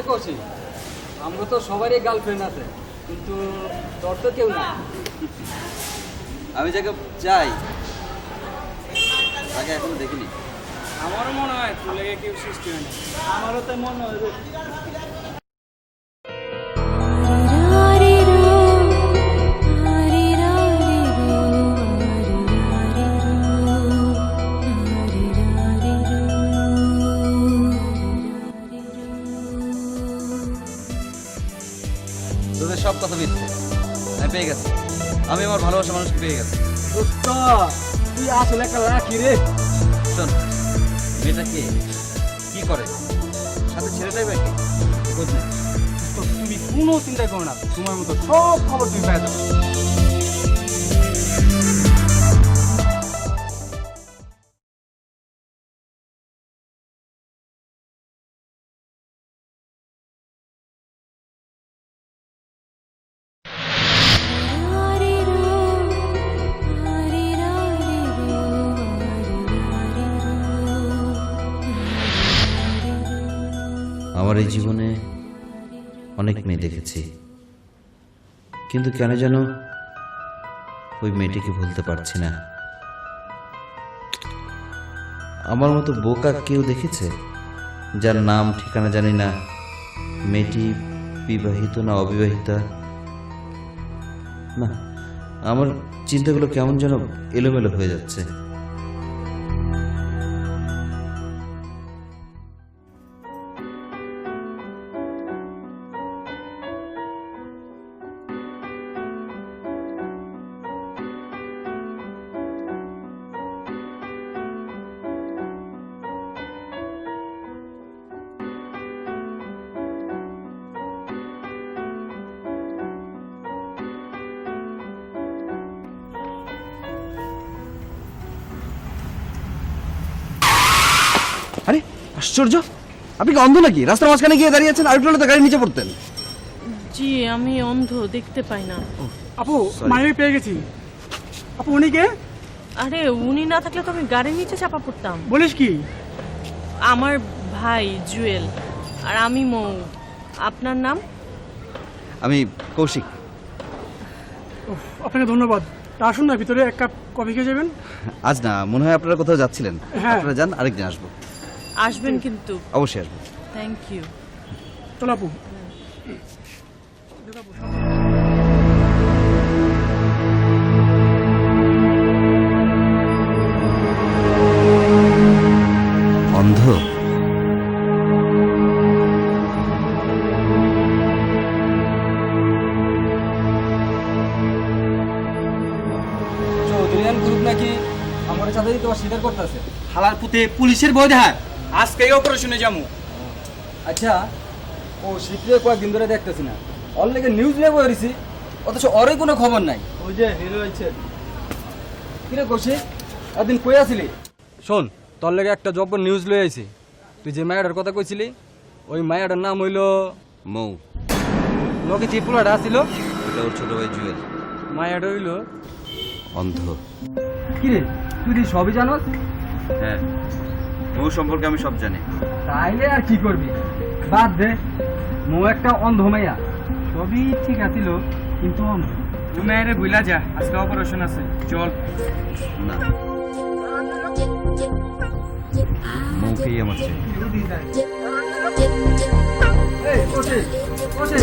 কষি আমরা তো সবারই গার্লফ্রেন্ড আছে, কিন্তু তোর তো কেউ না। আমি যাকে চাই তাকে এখনো দেখিনি। আমারও মনে হয় তোর লেগে কেউ সৃষ্টি হয় না। আমারও তাই মনে হয় রে। তোদের সব কথা মিথ্যে। আমি পেয়ে গেছি, আমি আমার ভালোবাসা মানুষকে পেয়ে গেছি। দোস্ত তুই আসলে একটা লাকি রে। শোন, মেয়েটা কে, কি করে, সাথে ছেলেটাই বা কে, খোঁজ নেই। তো তুমি কোনো চিন্তা করো না, তোমার মতো সব খবর তুমি পেয়ে যাবে। আমার এই জীবনে অনেক মেয়ে দেখেছি, কিন্তু কেন যেন ওই মেয়েটিকে ভুলতে পারছি না। আমার মতো বোকা কেউ দেখেছে যার নাম ঠিকানা জানি না, মেয়েটি বিবাহিত না অবিবাহিতা? না, আমার চিন্তাগুলো কেমন যেন এলোমেলো হয়ে যাচ্ছে। আরে আশ্চর্য, আপনি কি অন্ধ নাকি? রাস্তার মাঝখানে গিয়ে দাঁড়িয়ে আছেন, আর একটু হলে তো গাড়ি নিচে পড়তেন। জি আমি অন্ধ, দেখতে পাই না। আপু মাইনে পেয়ে গেছি। আপু উনি কে? আরে উনি না থাকলে তো আমি গাড়ির নিচে চাপা পড়তাম। বলিস কি? আমার ভাই জুয়েল আর আমি মৌ। আপনার নাম? আমি কৌশিক। আপনাকে ধন্যবাদ। তা আসুন না, ভিতরে এক কাপ কফি খেয়ে যাবেন। আজ না, মনে হয় আপনারা কোথাও যাচ্ছিলেন। হ্যাঁ। আপনারা যান, আরেকদিন আসবো। আসবেন কিন্তু। অবশ্যই আসবো। Thank you. চল আপু। অন্ধ? চৌধুরিয়ান গ্রুপ নাকি আমার সাথে তোমার স্বীকার করতেছে। হালার পুতে পুলিশের বই দেখা আজকে অপারেশনে যাবো। আচ্ছা, ও শীঘ্রই কয়েকদিন ধরে দেখতেছি না, ওর লেগে নিউজ নিয়ে বলেছি, অথচ ওরই কোনো খবর নাই। ওই যে হিরো হয়েছে। কিরে কৌশিক, একদিন কই আসিলি? শোন, তোর লেগে একটা জব্বর নিউজ লয়ে আইছি। তুই যে মায়াটার কথা কইছিলি, ওই মায়াটার নাম হইল মৌ। লগে যে পোলাটা আসিল, এটা ওর ছোট ভাই জুয়েল। মায়াটা হইল অন্ধ? কিরে তুই কি সবই জানোস? হ্যাঁ, মৌ সম্পর্কে আমি সব জানি। তাইলে আর কি করবি, বাদ দে। মো একটা অন্ধ মাইয়া, সবই ঠিক আছিল, কিন্তু তুমি আরে ভুলা যা, আজকে অপারেশন আছে, চল। না, মৌকেই আমার চাই। এই কৌশিক, কৌশিক।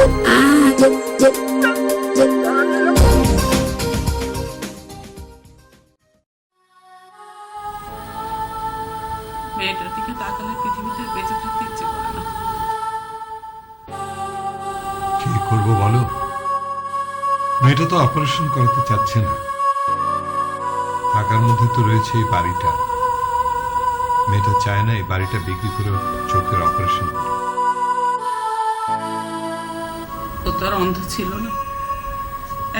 মেয়েটার দিকে তাকালে পৃথিবীতে বেঁচে থাকতে ইচ্ছে করে না। কি করবো বলো, মেয়েটা তো অপারেশন করাতে চাচ্ছে না। টাকার মধ্যে তো রয়েছে এই বাড়িটা, মেয়েটা চায় না এই বাড়িটা বিক্রি করে চোখের অপারেশন। ও তো আর অন্ধ ছিল না,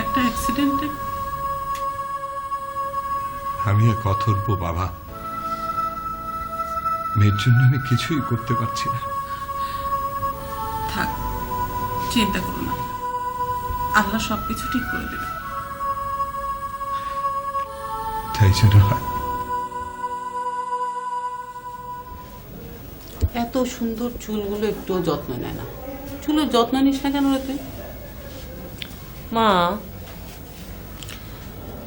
একটা অ্যাক্সিডেন্টে। আমি এক অথর্ব বাবা, মেয়ের জন্য আমি কিছুই করতে পারছি না। থাক, চিন্তা করো না, আল্লাহ সবকিছু ঠিক করে দেবে। তাই যেন হয়। এত সুন্দর চুলগুলো একটু যত্ন নেয় না। চুলের যত্ন নিস না কেন রে তুই? মা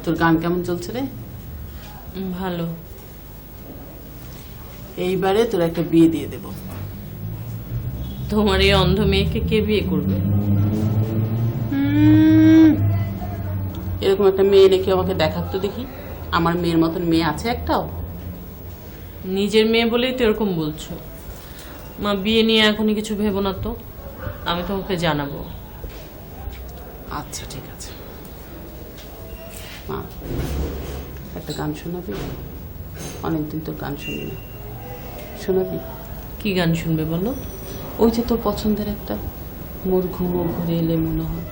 তোর গান কেমন চলছে রে? ভালো। এইবারে তোর একটা বিয়ে দিয়ে দেব। তোমার এই অন্ধ মেয়েকে কে বিয়ে করবে? এরকম একটা মেয়ে নাকি আমাকে দেখাত তো দেখি। আমার মেয়ের মতন মেয়ে আছে একটাও? নিজের মেয়ে বলেই তো এরকম বলছো। মা বিয়ে নিয়ে এখনই কিছু ভেবো না তো, আমি তোমাকে জানাবো। আচ্ছা ঠিক আছে মা, একটা গান শোনাবি? অনেকদিন তোর গান শুনি না, শোনাবি? কি গান শুনবে বলো? ওই যে তোর পছন্দের একটা, মোর ঘুমো ঘুরে এলে মনে হয়।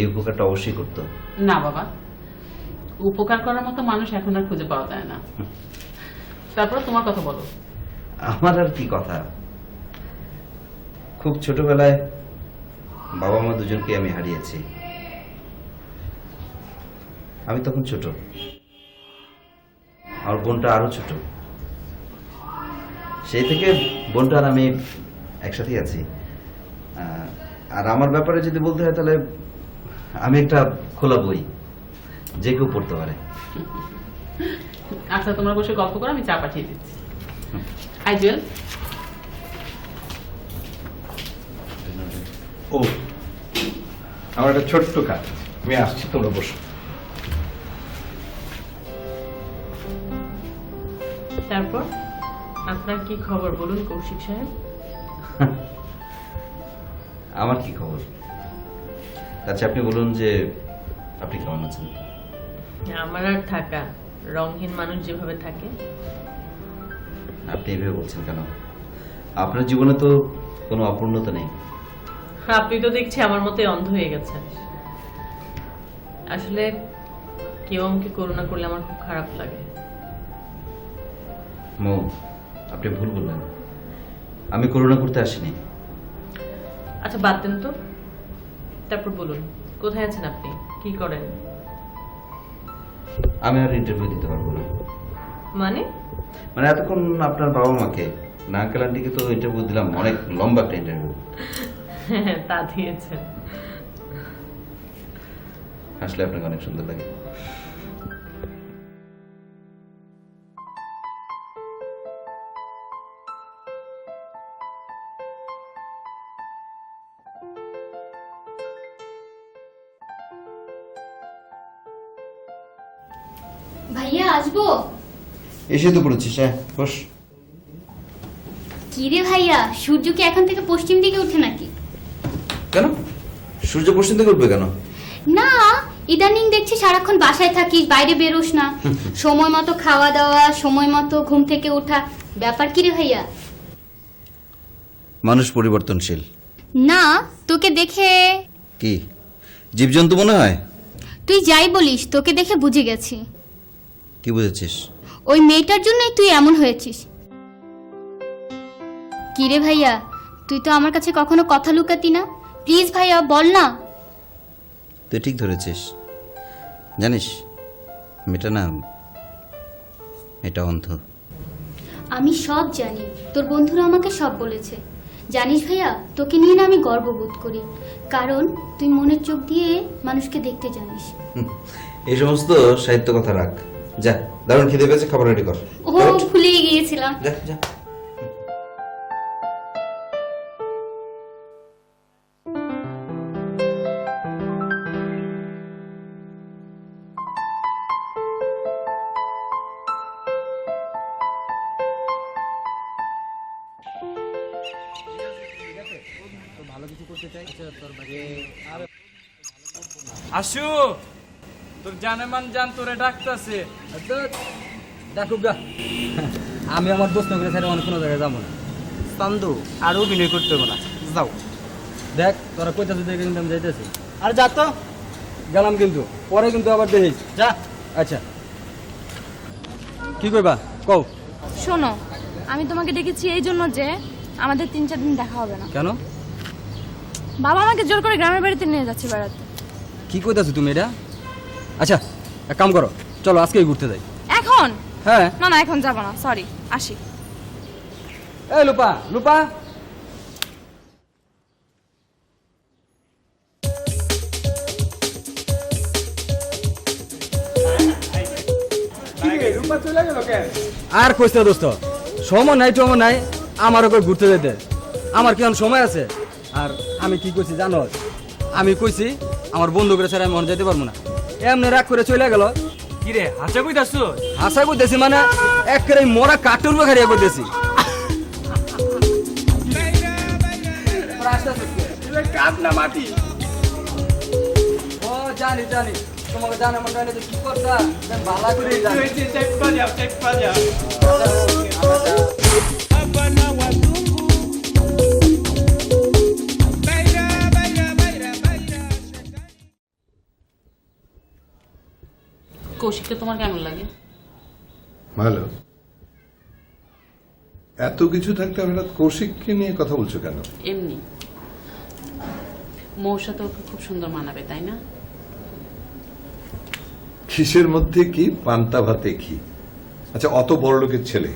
উপকারটা অবশ্যই করতো। না বাবা, উপকার করার মতো মানুষ এখন আর খুঁজে পাওয়া যায় না। তারপর তোমার কথা বলো। আমার আর কি কথা, খুব ছোটবেলায় বাবা মা দুজনকে আমি হারিয়েছি। আমি তখন ছোট, আমার বোনটা আরো ছোট। সেই থেকে বোনটা আর আমি একসাথেই আছি। আর আমার ব্যাপারে যদি বলতে হয় তাহলে আমি একটা খোলা বই, যে কেউ পড়তে পারে। আচ্ছা তোমার বসে গল্প করো, আমি চা পাঠিয়ে দিচ্ছি। হাই জুয়েল। ও আমার একটা ছোট্ট কাজ, আমি আসছি, তোমরা বসো। তারপর আপনার কি খবর বলুন কৌশিক সাহেব? আমার কি খবর? আচ্ছা আপনি বলুন যে আপনি কেমন আছেন? আমার আর থাকা, রংহীন মানুষ যেভাবে থাকে। আপনি এভাবে বলছেন কেন? আপনার জীবনে তো কোনো অপূর্ণতা নেই। আপনি তো দেখছি আমার মতে অন্ধ হয়ে গেছেন। আসলে কেউ আমাকে করুণা করলে আমার খুব খারাপ লাগে। মো, আপনি ভুল বললেন, আমি করুণা করতে আসিনি। আচ্ছা বাদ দেন তো, তারপর বলুন কোথায় আছেন আপনি, কি করেন? আমি আর ইন্টারভিউ দিতে পারবো না। মানে? মানে এতক্ষণ আপনার বাবা মাকে না, আঙ্কেল আন্টিকে তো ইন্টারভিউ দিলাম, অনেক লম্বা একটা ইন্টারভিউ। হ্যাঁ, তা দিয়েছে। আসলে আপনাকে অনেক সুন্দর লাগে। ভাইয়া আসবো? এসে তো পড়েছিস, হ্যাঁ বস। কি রে ভাইয়া, সূর্য কি এখন থেকে পশ্চিম দিকে ওঠে নাকি? কেন সূর্য পশ্চিম থেকে উঠবে কেন? না, ইদানিং দেখছি সারাক্ষণ বাসায় থাকিস, বাইরে বেরোস না। সময় মতো খাওয়া দাওয়া, সময় মতো ঘুম থেকে ওঠা, ব্যাপার কি রে ভাইয়া? মানুষ পরিবর্তনশীল। না, তোকে দেখে। কি জীবজন্তু মনে হয়? তুই যাই বলিস, তোকে দেখে বুঝে গেছি। কি বুঝেছিস? ওই মেয়েটার জন্যই তুই এমন হয়েছিস। কি রে ভাইয়া, তুই তো আমার কাছে কখনো কথা লুকাতি না। প্লিজ ভাইয়া বল না। তুই ঠিক ধরেছিস। জানিস মেয়েটা না, এটা অন্ধ। আমি সব জানি, তোর বন্ধুরা আমাকে সব বলেছে। জানিস ভাইয়া, তোকে নিয়ে না আমি গর্ববোধ করি, কারণ তুই মনের চোখ দিয়ে মানুষকে দেখতে জানিস। এই সমস্ত সাহিত্য কথা রাখ। যা, দারুণ খিদে পেয়েছে, খাবার রেডি কর। ও ভুলেই গিয়েছিলাম। যা যা। আসু, তোর জানেমান জান তোরে ডাকতাছে। ডাকুক গা, আমি আমার দোস্ত নগরে ছেড়ে অনেক কোনো জায়গায় যাবো না। চান্দু আর অভিনয় করতে হবে না, যাও। দেখ তোরা কইতাছিস দেখে কিন্তু আমি যাইতেছি। আর যা তো, গেলাম কিন্তু, পরে কিন্তু আবার দেখিস। যা। আচ্ছা, কি কইবা কও। শোনো, আমি তোমাকে ডেকেছি এই জন্য যে আমাদের 3-4 দিন দেখা হবে না। কেন? বাবা আমাকে জোর করে গ্রামের বাড়িতে নিয়ে যাচ্ছে বেড়াতে। কি কইতাছো তুমি এটা? আচ্ছা এক কাম করো, চলো আজকেই ঘুরতে যাই। এখন? হ্যাঁ। না না, এখন যাব না, সরি, আসি। এই লুপা, লুপা, আর কইস না দোস্ত, সময় নাই টময় নাই আমার ওকে ঘুরতে যেতে। আমার কি সময় আছে? আর আমি কি কইছি জানো? আমি কইছি আমার বন্ধু করে ছাড়া আমি মন যেতে পারবো না। এমনি রাগ করে চলে গেল। কি রে, হাসা কইতাছো? আশা করতেছি মানে একেবারে মরা কাটুর বেখারিয়া করতেছি। কাপ না মাটি? ও জানি জানি, তোমাকে জানা মন জানি কি করতা, ভালো করে জানি। কৌশিককে তোমার কেমন লাগে? ভালো। এত কিছু থাকতে হঠাৎ কৌশিককে নিয়ে কথা বলছো কেন? এমনি, মৌর সাথে ওকে খুব সুন্দর মানাবে, তাই না? খিসের মধ্যে কি, পান্তা ভাতে কি? আচ্ছা, অত বড় লোকের ছেলে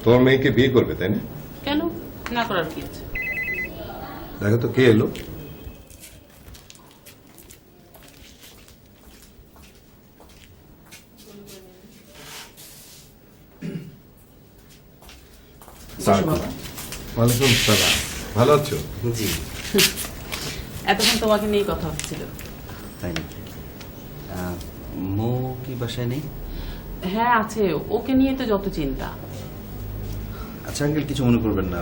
তোমার মেয়েকে বিয়ে করবে, তাই না? কেন না করার কি আছে? দেখো তো কে এলো। ওয়ালাইকুম সালাম। ভালো আছো? জি। এতক্ষণ তোমাকে নিয়ে কথা হচ্ছিল। তাই নাকি? মৌ কি বাসায় নেই? হ্যাঁ আছে, ওকে নিয়ে তো যত চিন্তা। আচ্ছা আঙ্কেল, কিছু মনে করবেন না,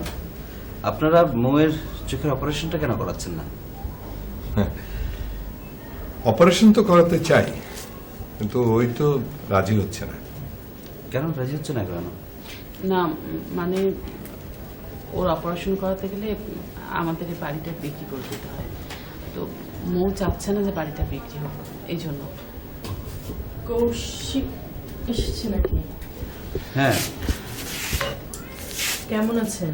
আপনারা মৌয়ের চোখের অপারেশনটা কেন করাচ্ছেন না? অপারেশন তো করাতে চাই, কিন্তু ওই তো রাজি হচ্ছে না। কেন রাজি হচ্ছে না কেন? না মানে ওর অপারেশন করাতে গেলে আমাদের এই বাড়িটা বিক্রি করে দিতে হয়, তো মৌ চাচ্ছে না যে বাড়িটা বিক্রি হোক, এই জন্য। কৌশিক এসেছে নাকি? হ্যাঁ। কেমন আছেন?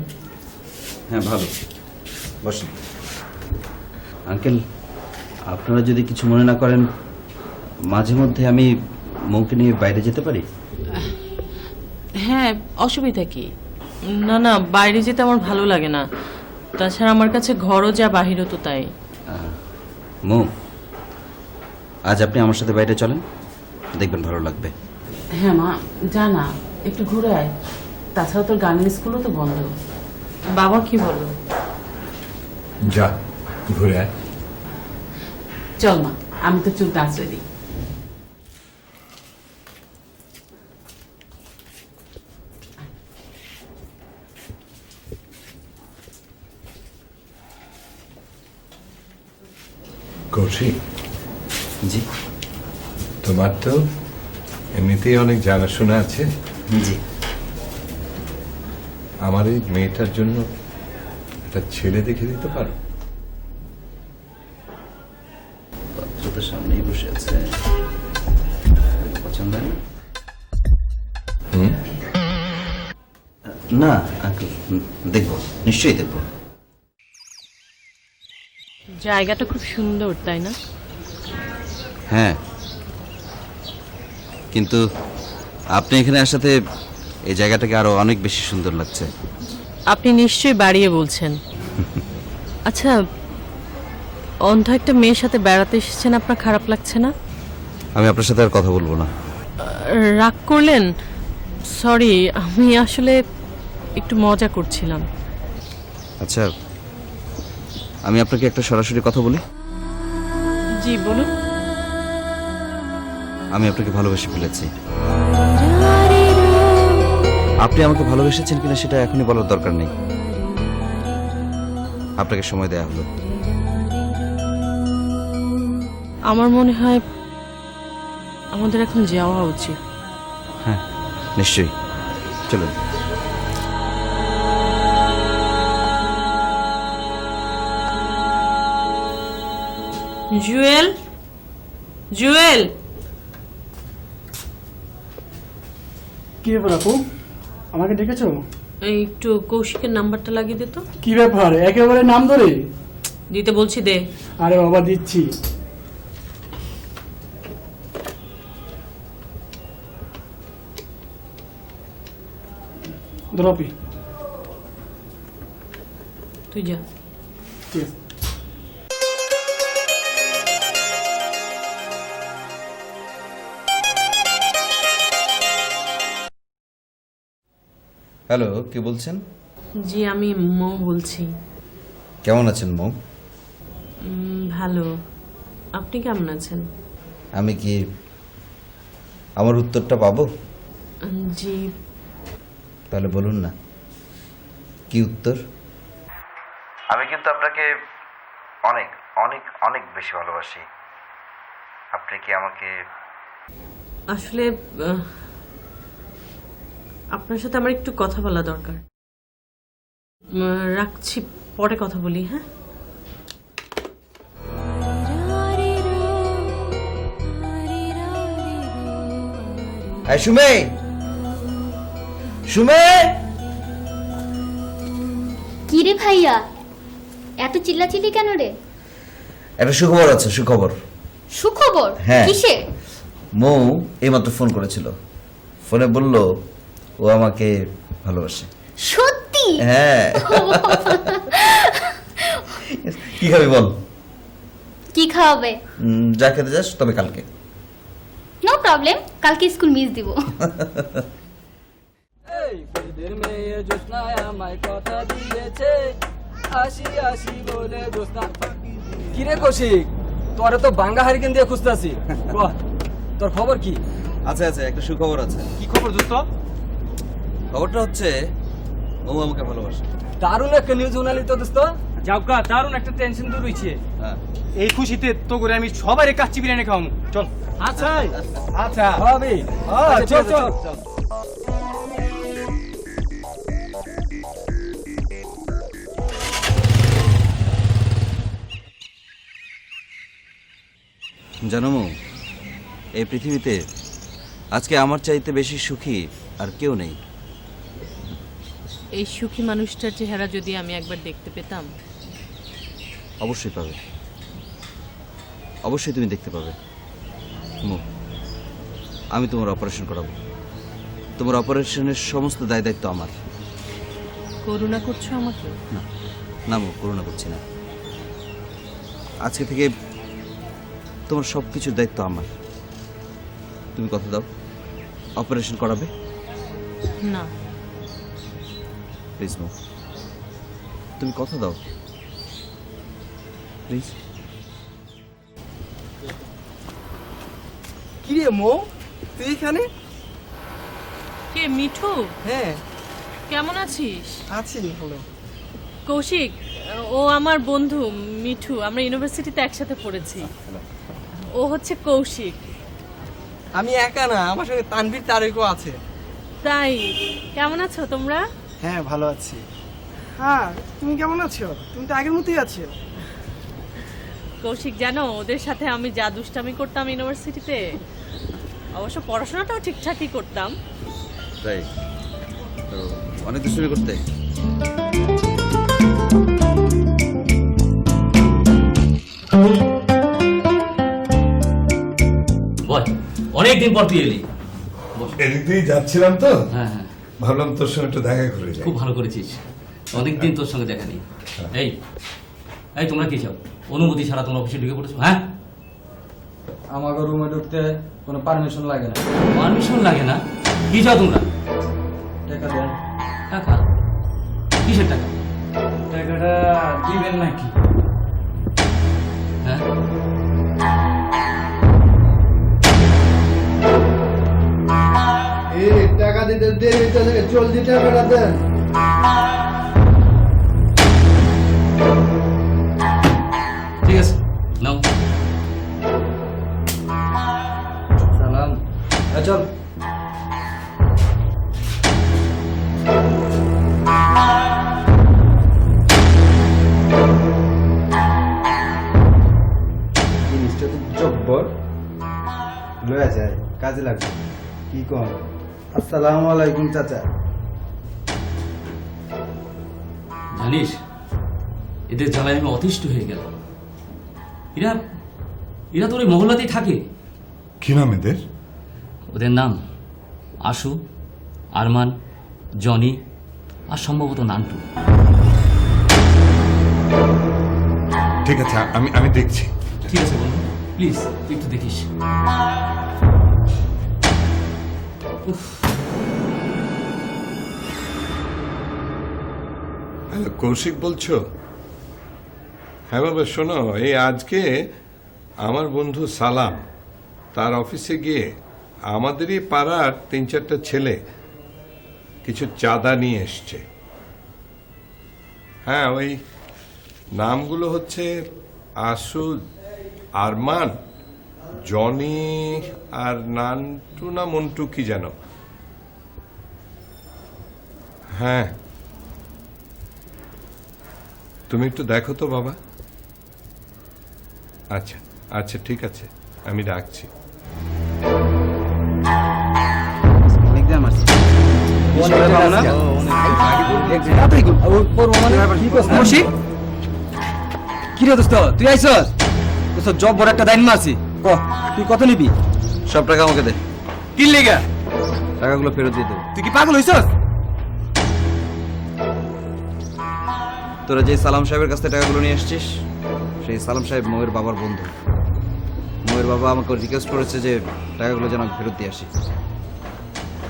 হ্যাঁ ভালো, বসেন। আঙ্কেল, আপনারা যদি কিছু মনে না করেন, মাঝে মধ্যে আমি মৌকে নিয়ে বাইরে যেতে পারি? হ্যাঁ, অসুবিধা কি? না না, বাইরে যেতে আমার ভালো লাগে না। তাছাড়া আমার কাছে ঘরও যা বাহিরও তো তাই। মৌ, আজ আপনি আমার সাথে বাইরে চলেন, দেখবেন ভালো লাগবে। হ্যাঁ মা, জানা একটু ঘুরে আয়। তাছাড়া তোর গানের স্কুলও তো বন্ধ। বাবা কি বললো? যা ঘুরে আয়। চল মা, আমি তো চুল আঁচড়ে দিই। কৌশিক, জি তোমার তো এমনিতেই অনেক জানাশোনা আছে। জি। আমার এই মেয়েটার জন্য একটা ছেলে দেখে দিতে পারো? পাত্র তো সামনেই বসে আছে, পছন্দ হয় না? না আঙ্কেল, দেখবো, নিশ্চয়ই দেখবো। জায়গাটা খুব সুন্দর, তাই না? হ্যাঁ, কিন্তু আপনি এখানে আসাতে এই জায়গাটাকে আরো অনেক বেশি সুন্দর লাগছে। আপনি নিশ্চয়ই বাড়িয়ে বলছেন। আচ্ছা, অন্ধ একটা মেয়ের সাথে বেড়াতে এসেছেন, আপনার খারাপ লাগছে না? আমি আপনার সাথে আর কথা বলবো না। রাগ করলেন? সরি, আমি আসলে একটু মজা করছিলাম। আচ্ছা, আমি আপনাকে একটা সরাসরি কথা বলি। জি বলুন। আমি আপনাকে ভালোবেসে ফেলেছি। আপনি আমাকে ভালোবেসেছেন কিনা সেটা এখনই বলার দরকার নেই, আপনাকে সময় দেয়া হলো। আমার মনে হয় আমাদের এখন যাওয়া উচিত। হ্যাঁ নিশ্চয়ই, চলুন। জুয়েল, জুয়েল। কি ব্যাপার আপু, আমাকে ডেকেছো? এই একটু কৌশিকের নাম্বারটা লাগিয়ে দে তো। কি ব্যাপার, একেবারে নাম ধরে? দিতে বলছি, দে। আরে বাবা, দিচ্ছি। দ্রপি, তুই যা। ঠিক আছে। হ্যালো, কে বলছেন? জি, আমি মৌ বলছি। কেমন আছেন মৌ? ভালো, আপনি কেমন আছেন? আমি কি আমার উত্তরটা পাবো? জি। তাহলে বলুন না, কি উত্তর? আমি কিন্তু আপনাকে অনেক অনেক অনেক বেশি ভালোবাসি। আপনি কি আমাকে? আসলে আপনার সাথে আমার একটু কথা বলা দরকার। রাখছি, পরে কথা বলি। হ্যাঁ, সুমে, সুমে। কি রে ভাইয়া, এত চিল্লাচিল্লি কেন রে? একটা সুখবর আছে। সুখবর? সুখবর? হ্যাঁ। কিসে? মৌ এইমাত্র ফোন করেছিল, ফোনে বলল ও আমাকে ভালোবাসে। সত্যি? হ্যাঁ। কি খাবি বল? কি খাওয়াবে? যা খেতে যাস, তবে কালকে। নো প্রবলেম, কালকে স্কুল মিস দিব। এই ঈদের মেয়ে জোৎস্না আমায় কথা দিয়েছে, আসি আসি বলে জোৎস্না। কি রে কৌশিক, তোরে তো বাঙ্গা হারিকেন দিয়ে খুঁজতেছি। তোর খবর কি? আচ্ছা আচ্ছা, একটা সুখবর আছে। কি খবর দোস্ত? খবরটা হচ্ছে ও আমাকে ভালোবাসে। দারুণ একটা নিউজ শোনালি তো দোস্ত। যাওগা, দারুণ একটা টেনশন দূর হইছে। হ্যাঁ, এই খুশিতে তো করে আমি সবাই কাচ্চি বিরিয়ানি খাওয়ামু। চল। আচ্ছা আচ্ছা ভাবি, চল চল। জানো মৌ, এই পৃথিবীতে আজকে আমার চাইতে বেশি সুখী আর কেউ নেই। এই সুখী মানুষটার চেহারা যদি আমি একবার দেখতে পেতাম। অবশ্যই পাবে, অবশ্যই তুমি দেখতে পাবে। মৌ, আমি তোমার অপারেশন করাবো। তোমার অপারেশনের সমস্ত দায় দায়িত্ব আমার। করুণা করছো আমাকে? না, না মো, করুণা করছি না। আজকে থেকে তোমার সব কিছুর দায়িত্ব আমার। তুমি কথা দাও, অপারেশন করাবে? না। প্লিজ মো, তুমি কথা দাও প্লিজ। কি রে মো, তুই এখানে? কে মিঠু? হ্যাঁ, কেমন আছিস? আছি ভালো। কৌশিক, ও আমার বন্ধু মিঠু, আমরা ইউনিভার্সিটিতে একসাথে পড়েছি। ও হচ্ছে কৌশিক। আমি একা না, আমার সঙ্গে তানভীর তারেকও আছে। তাই, কেমন আছো তোমরা? হ্যাঁ ভালো আছি। হ্যাঁ তুমি কেমন আছো? তুমি তো আগের মতোই আছো। কৌশিক, জানো ওদের সাথে আমি যা দুষ্টামি করতাম ইউনিভার্সিটিতে, অবশ্য পড়াশোনাটাও ঠিকঠাকই করতাম। তাই তো অনেক দুষ্টুমি করতে? বল, অনেকদিন পর তুই এলি। এদিক দিয়েই যাচ্ছিলাম তো, হ্যাঁ হ্যাঁ, ভাবলাম তোর সঙ্গে একটু দেখা করে যাই। খুব ভালো করেছিস, অনেকদিন তোর সঙ্গে দেখা নেই। এই এই তোমরা কি চাও? অনুমতি ছাড়া তোমরা অফিসে ঢুকে পড়েছো? হ্যাঁ, আমাকে রুমে ঢুকতে কোনো পারমিশন লাগে না। পারমিশন লাগে না? কি চাও তোমরা? টাকা দেন। টাকা? কিসের টাকা? টাকাটা দিবেন নাকি? হ্যাঁ, টাকা দিতে দেরি চলে, জলদি টাকাটা দেন। ঠিক আছে, নাও। সালাম। চল। জিনিসটা তো জব্বর, লয়া যায়, কাজে লাগবে। কি কম? আসসালামু আলাইকুম চাচা। জানিস, এদের জ্বালায় আমি অতিষ্ঠ হয়ে গেল। এরা এরা তোর এই মহল্লাতেই থাকে। কি নাম এদের? ওদের নাম আশু, আরমান, জনি আর সম্ভবত নান্টু। ঠিক আছে, আমি দেখছি। ঠিক আছে বন্ধু, প্লিজ তুই একটু দেখিস। উফ, হ্যালো, কৌশিক বলছো? হ্যাঁ বাবা, শোনো, এই আজকে আমার বন্ধু সালাম তার অফিসে গিয়ে আমাদেরই পাড়ার 3-4টা ছেলে কিছু চাঁদা নিয়ে এসছে। হ্যাঁ, ওই নামগুলো হচ্ছে আশু, আরমান, জনি আর নান্টু না মন্টু কি যেন। হ্যাঁ, তুমি একটু দেখো তো বাবা। আচ্ছা আচ্ছা, ঠিক আছে, আমি রাখছি। অনেকদিন আসছি। কি রে দোস্ত, তুই আইসস? দোস্ত জব বড় একটা দাইন মারছি। ক, তুই কত নিবি? সব টাকা আমাকে দে। কি লেগা? টাকাগুলো ফেরত দিয়ে দেবো। তুই কি পাগল হইছস? তোরা যে সালাম সাহেবের কাছ থেকে টাকাগুলো নিয়ে এসছিস, সেই সালাম সাহেব ময়ের বাবার বন্ধু। ময়ের বাবা আমাকে রিকোয়েস্ট করেছে যে টাকাগুলো যেন আমি ফেরত দিয়ে আসি।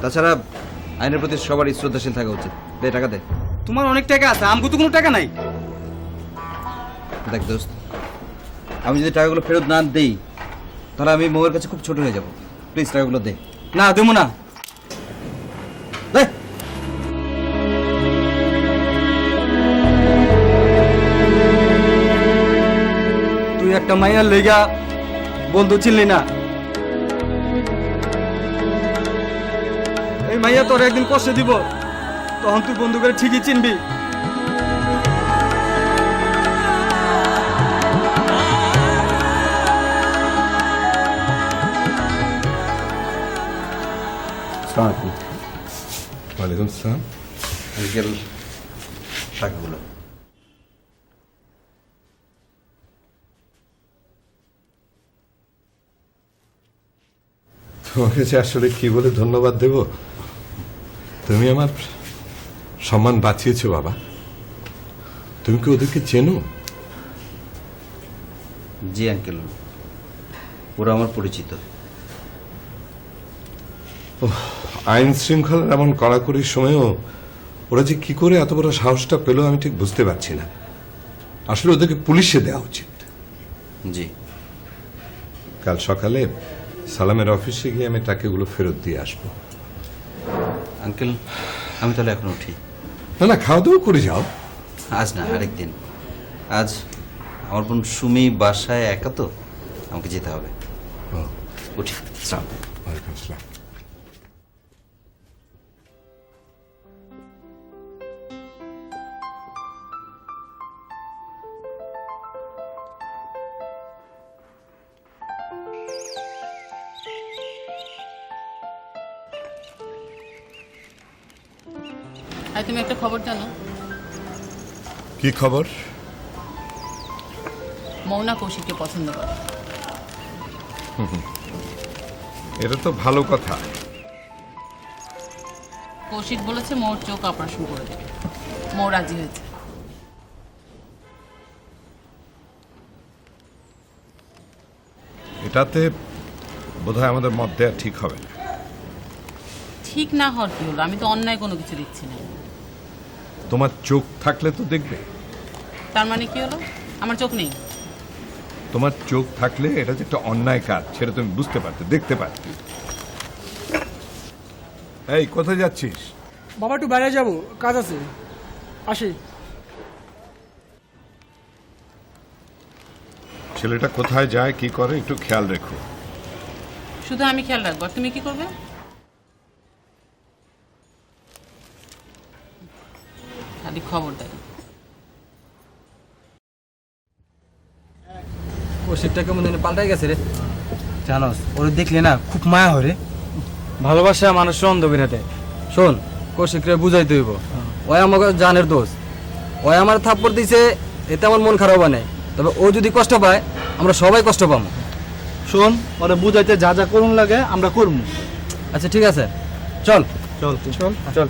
তাছাড়া আইনের প্রতি সবারই শ্রদ্ধাশীল থাকা উচিত। দে টাকা দে। তোমার অনেক টাকা আছে, আমগো তো কোনো টাকা নাই। দেখ দোস্ত, আমি যদি টাকাগুলো ফেরত না দেই তাহলে আমি ময়ের কাছে খুব ছোট হয়ে যাব। প্লিজ টাকাগুলো দে। না, দেবো না। দে। তুই একটা মাইয়ার লেগা বন্ধু চিনলি না। এই মাইয়া তোর একদিন কষ্ট দিব, তখন তুই বন্ধু করে ঠিকই চিনবি। ওয়ালাইকুম আসসালাম। আঙ্কেল, টাকাগুলো। তোমাকে যে আসলে কি বলে ধন্যবাদ দেব। তুমি আমার সম্মান বাঁচিয়েছো বাবা। তুমি কি ওদেরকে চেনো? জি আঙ্কেল, ওরা আমার পরিচিত। আইন শৃঙ্খলার এমন কড়াকড়ির সময়ও ওরা যে কি করে এত বড় সাহসটা পেল আমি ঠিক বুঝতে পারছি না। আসলে ওদেরকে পুলিশে দেওয়া উচিত। জি, কাল সকালে সালামের অফিসে গিয়ে আমি টাকাগুলো ফেরত দিয়ে আসবো। আঙ্কেল আমি তাহলে এখন উঠি। না না, খাওয়া দাওয়া করে যাও। আজ না, আরেকদিন। আজ আমার বোন সুমি বাসায় একা, তো আমাকে যেতে হবে। উঠি। আসসালামু আলাইকুম। ওয়ালাইকুম আসসালাম। আর তুমি একটা খবর জানো? কি খবর? মৌনা কৌশিককে পছন্দ করে। এটা তো ভালো কথা। কৌশিক বলেছে মৌর চোখ অপারেশন করে দেবে। মৌ রাজি হয়েছে। এটাতে বোধহয় আমাদের মত দেওয়া ঠিক হবে না। ঠিক না হওয়ার কি হলো? আমি তো অন্যায় কোনো কিছু দিচ্ছি না। তোমার চোখ থাকলে তো দেখবে। তার মানে কি হলো? আমার চোখ নেই? তোমার চোখ থাকলে এটা যে একটা অন্যায় কাজ সেটা তুমি বুঝতে পারতে, দেখতে পারতে। এই কোথায় যাচ্ছিস? বাবা একটু বাইরে যাবো, কাজ আছে, আসি। ছেলেটা কোথায় যায় কি করে একটু খেয়াল রেখো। শুধু আমি খেয়াল রাখবো, আর তুমি কি করবে? খালি খবর দেয়। কৌশিকটা কেমন জানি পাল্টাই গেছে রে। জানোস ওরে দেখলে না খুব মায়া হয় রে। ভালোবাসা মানুষের অন্ধ করে দেয়। শোন, কৌশিকরে বুঝাই দইব, ওই আমাকে জানের দোষ। ওই আমার থাপ্পড় দিছে, এতে আমার মন খারাপ হয় নাই। তবে ও যদি কষ্ট পায় আমরা সবাই কষ্ট পাবো। শোন, ওরে বুঝাইতে যা যা করুন লাগে আমরা করবো। আচ্ছা ঠিক আছে, চল চল চল চল।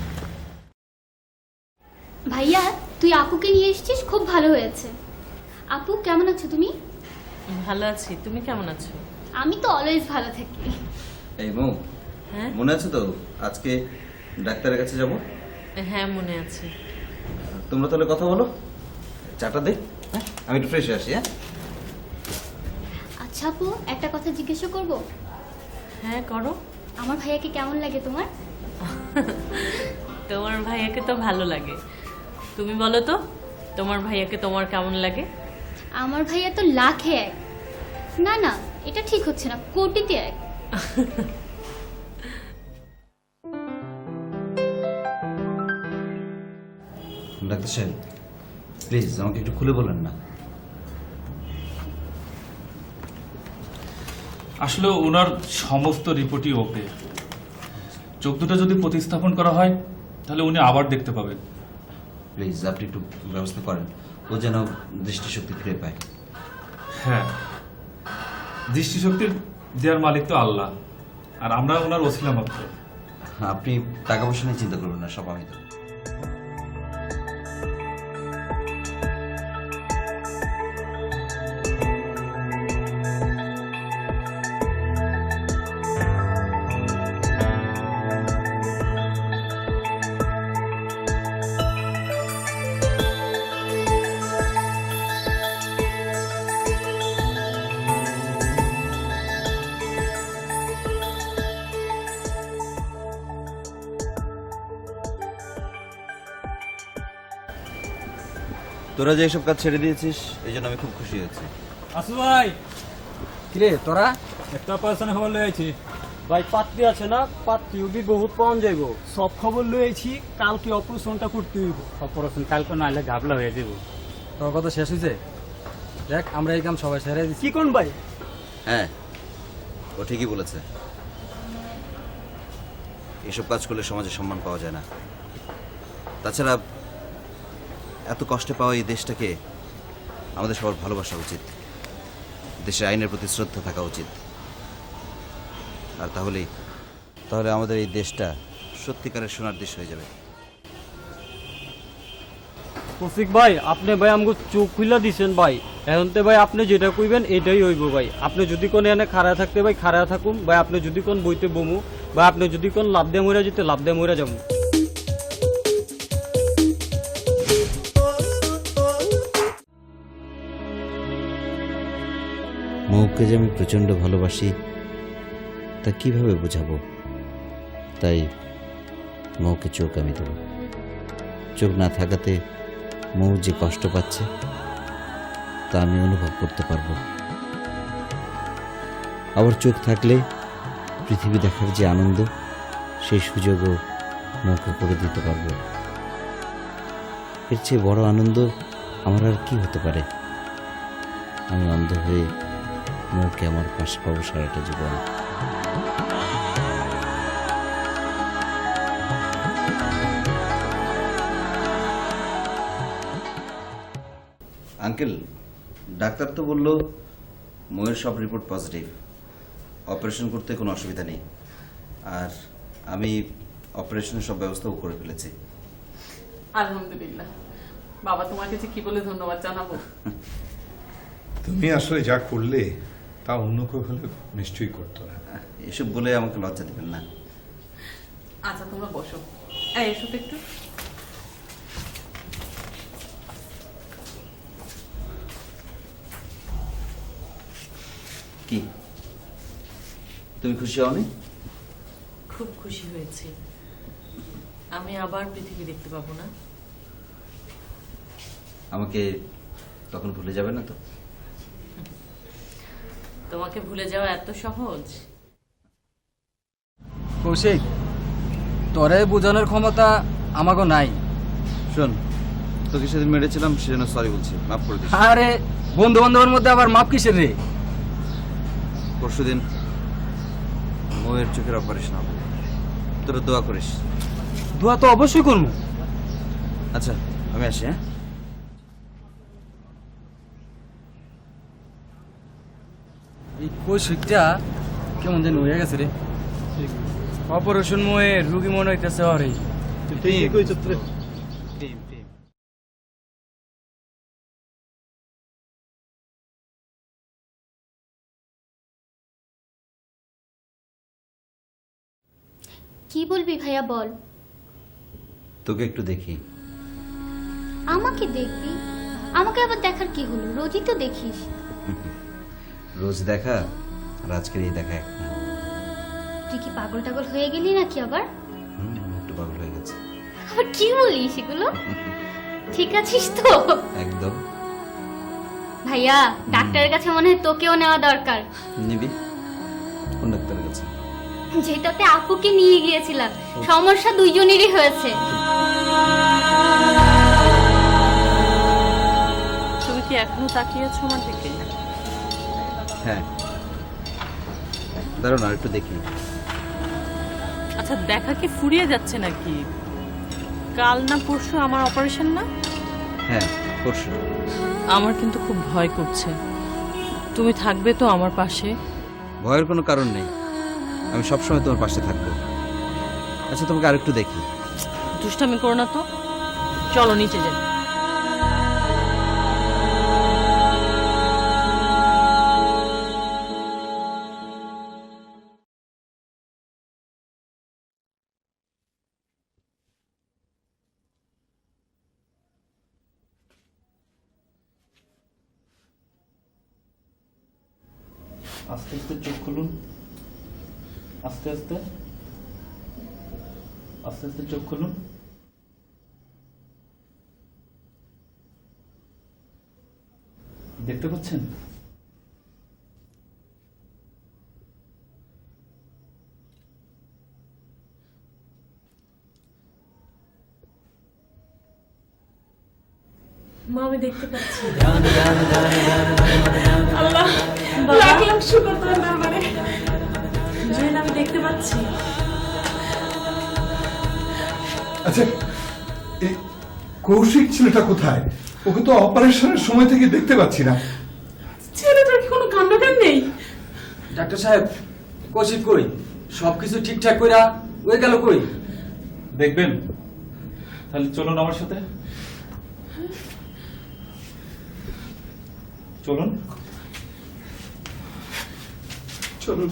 ভাইয়া, তুই আপুকে নিয়ে এসেছিস, খুব ভালো হয়েছে। আপু কেমন আছো তুমি? ভালো আছি, তুমি কেমন আছো? আমি তো অলওয়েজ ভালো থাকি। এই মৌ, হ্যাঁ মনে আছে তো আজকে ডাক্তারের কাছে যাব? হ্যাঁ মনে আছে। তোমরা তাহলে কথা বলো, চাটা দে। হ্যাঁ, আমি একটু ফ্রেশ হয়ে আসি। হ্যাঁ আচ্ছা আপু, একটা কথা জিজ্ঞাসা করব? হ্যাঁ করো। আমার ভাইয়াকে কেমন লাগে তোমার? তোমার ভাইয়াকে তো ভালো লাগে। তুমি বলো তো, তোমার ভাইয়াকে তোমার কেমন লাগে? আমার ভাইয়া তো লাখে এক। না না, এটা ঠিক হচ্ছে না, কোটিতে এক। ডাক্তার সাহেব, প্লিজ আমাকে একটু খুলে বলেন না। আসলে ওনার সমস্ত রিপোর্টই ওকে। চোখ দুটো যদি প্রতিস্থাপন করা হয় তাহলে উনি আবার দেখতে পাবেন। প্লিজ আপনি একটু ব্যবস্থা করেন, ও যেন দৃষ্টিশক্তি ফিরে পায়। হ্যাঁ, দৃষ্টিশক্তির দেওয়ার মালিক তো আল্লাহ, আর আমরা ওনার ওসিলা মাত্র। আপনি টাকা পয়সা নিয়ে চিন্তা করবেন না, সব আমি তো। তোরা যে এসব কাজ ছেড়ে দিয়েছিস এই জন্য আমি খুব খুশি হয়েছি। আসু ভাই, কিরে তোরা? একটা অপারেশন খবর লয়েছি। ভাই পাত্রী আছে না, পাত্রী উবি বহুত পাওয়া যাইব। সব খবর লয়েছি, কালকে অপারেশনটা করতে হইব। অপারেশন কালকে নাহলে ঘাবলা হয়ে যাব। তোর কথা শেষ হয়েছে? দেখ, আমরা এই কাম সবাই সেরে দিচ্ছি। কি কোন ভাই? হ্যাঁ, ও ঠিকই বলেছে। এসব কাজ করলে সমাজে সম্মান পাওয়া যায় না। তাছাড়া এত কষ্টে পাওয়া এই দেশটাকে আমাদের সবার ভালোবাসা উচিত, দেশে আইনের প্রতি শ্রদ্ধা থাকা উচিত। আর তাহলে আমাদের এই দেশটা সত্যিকারের সোনার দেশ হয়ে যাবে। কৌশিক ভাই আপনি ভাই আমাকে চোখ খুলে দিছেন ভাই এখন তো ভাই আপনি যেটা কইবেন এটাই হইব ভাই আপনি যদি কোন এনে খাড়া থাকতে ভাই খাড়া থাকুন ভাই আপনি যদি কোন বইতে বমু বা আপনি যদি কোন লাভ দিয়ে মরে যেতে লাভ দিয়ে মরে যাবো মৌকে যে আমি প্রচণ্ড ভালোবাসি তা কিভাবে বোঝাবো, তাই মৌকে চোখ আমি দেব। চোখ না থাকাতে মৌ যে কষ্ট পাচ্ছে তা আমি অনুভব করতে পারবো। আবার চোখ থাকলে পৃথিবী দেখার যে আনন্দ সেই সুযোগও মৌকে করে দিতে পারবো। এর চেয়ে বড় আনন্দ আমার আর কি হতে পারে। আমি অন্ধ হয়ে মৌকে আমার পাশে পাবো সারাটা জীবন। আঙ্কেল, ডাক্তার তো বললো মৌয়ের সব রিপোর্ট পজিটিভ, অপারেশন করতে কোনো অসুবিধা নেই। আর আমি অপারেশনের সব ব্যবস্থাও করে ফেলেছি। আলহামদুলিল্লাহ। বাবা তোমাকে যে কি বলে ধন্যবাদ জানাবো। তুমি আসলে যা করলে তা অন্য কেউ হলে নিশ্চয়ই করতো না। এসব বলে আমাকে লজ্জা দেবেন না। আচ্ছা তোমরা বসো, এসো তো একটু। কি তুমি খুশি হওনি? খুব খুশি হয়েছি। আমি আবার পৃথিবী দেখতে পাবো না? আমাকে তখন ভুলে যাবে না তো? তোমাকে ভুলে যাওয়া এত সহজ? কৌশিক, তোরে বোঝানোর ক্ষমতা আমাকে নাই। শোন, তোকে সেদিন মেরেছিলাম সেজন্য সরি বলছি, মাফ করে দিস। আরে বন্ধু বান্ধবের মধ্যে আবার মাপ কিসের রে? পরশুদিন মৌয়ের চোখের অপারেশন হবে, তোরা দোয়া করিস। দোয়া তো অবশ্যই করবো। আচ্ছা আমি আসি। হ্যাঁ, এই কৌশিকটা কেমন যেন হয়ে গেছে রে। অপারেশন ময়ে রুগী মনে হইতেছে। আরে কি বলবি ভাইয়া বল। তোকে একটু দেখি। আমাকে দেখবি? আমাকে আবার দেখার কি হলো? রোজই তো দেখিস। রোজ দেখা আর আজকের এই দেখা এক না। তুই কি পাগল টাগল হয়ে গেলি নাকি আবার? একটু পাগল হয়ে গেছে। আবার কি বলিস এগুলো? ঠিক আছিস তো? একদম। ভাইয়া ডাক্তারের কাছে মনে হয় তোকেও নেওয়া দরকার। নিবি? কোন ডাক্তারের কাছে? যেটাতে আপুকে নিয়ে গিয়েছিলাম, সমস্যা দুইজনেরই হয়েছে। তুমি কি এখনো তাকিয়েছো আমার দিকে? হ্যাঁ, দাঁড়াও না একটু দেখি। আচ্ছা, দেখা কি ফুরিয়ে যাচ্ছে নাকি? কাল না পরশু আমার অপারেশন না? হ্যাঁ পরশু। আমার কিন্তু খুব ভয় করছে। তুমি থাকবে তো আমার পাশে? ভয়ের কোনো কারণ নেই, আমি সবসময় তোমার পাশে থাকবো। আচ্ছা তোমাকে আরেকটু দেখি। দুষ্টামি করো না তো, চলো নিচে যাই। আস্তে আস্তে চোখ খুলুন। আস্তে আস্তে আস্তে আস্তে চোখ খুলুন। দেখতে পাচ্ছেন? মা, আমি দেখতে পাচ্ছি। আমি দেখতে পাচ্ছি। আচ্ছা, এই কৌশিক ছেলেটা কোথায়? ওকে তো অপারেশনের সময় থেকে দেখতে পাচ্ছি না। ছেলেটার কি কোনো কাণ্ডজ্ঞান নেই? ডাক্তার সাহেব, কৌশিক কই? সবকিছু ঠিকঠাক কইরা ওই গেল কই? দেখবেন? তাহলে চলুন আমার সাথে। চলুন চলুন।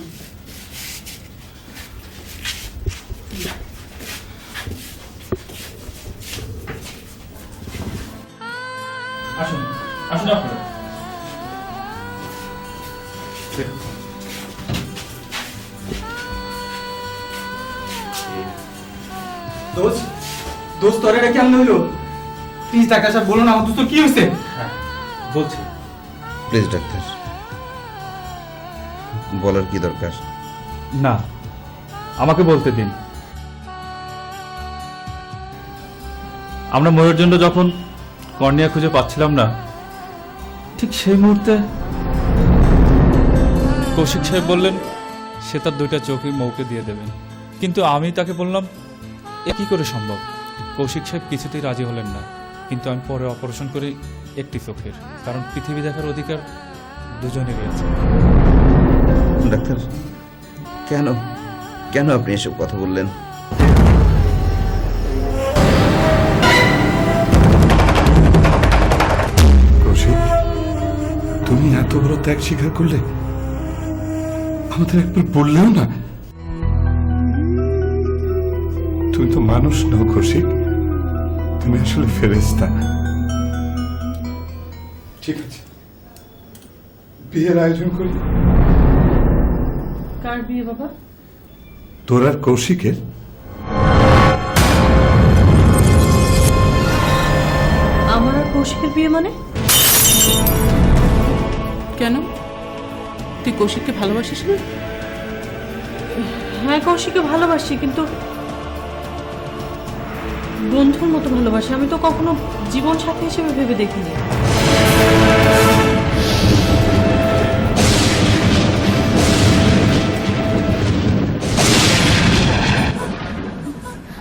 আসুন আসুন আপনারা। দোস্ত তোর এটা কেমন হইলো? প্লিজ ডাক্তার সাহেব বলুন আমার দোস্ত কি হয়েছে? বলছি প্লিজ ডাক্তার, বলার কি দরকার? না, আমাকে বলতে দিন। আমরা ময়ূর জন্য যখন কর্নিয়া খুঁজে পাচ্ছিলাম না, ঠিক সেই মুহূর্তে কৌশিক সাহেব বললেন সে তার 2টা চোখই মৌকে দিয়ে দেবেন। কিন্তু আমি তাকে বললাম এ কি করে সম্ভব? কৌশিক সাহেব কিছুতেই রাজি হলেন না। কিন্তু আমি পরে অপারেশন করি একটি চোখের, কারণ পৃথিবী দেখার অধিকার দুজনই রয়েছে। ডাক্তার, কেন কেন আপনি এসব কথা বললেন? কৌশিক, তুমি এত বড় ত্যাগ স্বীকার করলে, আমাদের একবার বললেও না। তুমি তো মানুষ নও কৌশিক, তুমি আসলে ফেরেশতা। ঠিক আছে, বিয়ের আয়োজন করি। কার বিয়ে বাবা? তোর আর কৌশিকের। আমার আর কৌশিকের বিয়ে মানে? কেন, তুই কৌশিককে ভালোবাসিস না? হ্যাঁ, কৌশিককে ভালোবাসি, কিন্তু বন্ধুর মতো ভালোবাসি। আমি তো কখনো জীবন সাথী হিসেবে ভেবে দেখিনি।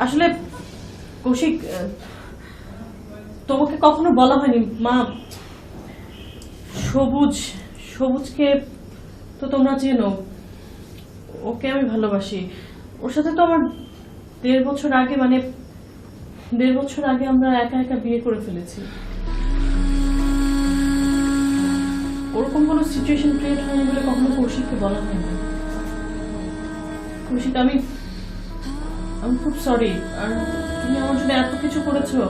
আসলে কৌশিক, তোমাকে কখনো বলা হয়নি মা, সবুজকে তো তোমরা চেনো, ওকে আমি ভালোবাসি। ওর সাথে তো আমার 1.5 বছর আগে, মানে 1.5 বছর আগে আমরা একা একা বিয়ে করে ফেলেছি। ওরকম কোনো সিচুয়েশন ক্রিয়েট হয়নি বলে কখনো কৌশিককে বলা হয়নি। কৌশিক, আমি খুব সরি। আর তুমি আমার জন্য এত কিছু করেছো,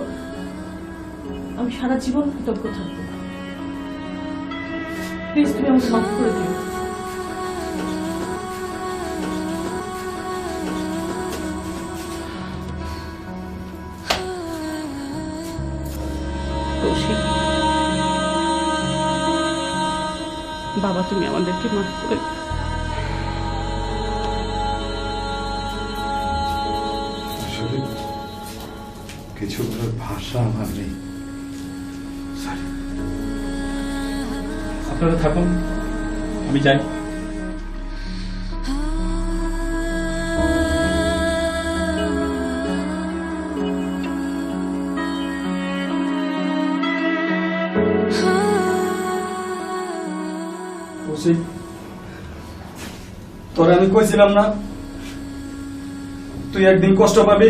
আমি সারা জীবন কৃতজ্ঞ থাকবো। প্লিজ তুমি আমাকে মাফ করে দিও। কৌশিক, বাবা তুমি আমাদেরকে মাফ করে দিও। আসলে কিছু বলার ভাষা আমার নেই। সরি। আপনারা থাকুন, আমি যাই। তোরে আমি কইছিলাম না তুই একদিন কষ্ট পাবি?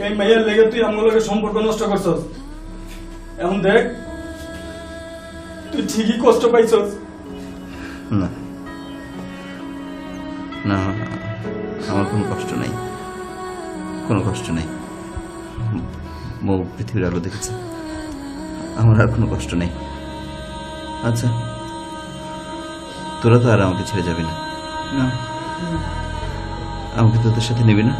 এই মেয়ের লেগে তুই আমগুলোকে সম্পর্ক নষ্ট করছস। এখন দেখ তুই ঠিকই কষ্ট পাইছস। না না, আমার কোনো কষ্ট নেই, কোনো কষ্ট নেই। মৌ পৃথিবীর আলো দেখেছে, আমার আর কোনো কষ্ট নেই। আচ্ছা, তোরা তো আর আমাকে ছেড়ে যাবি না? না, আমাকে তোদের সাথে নেবি না?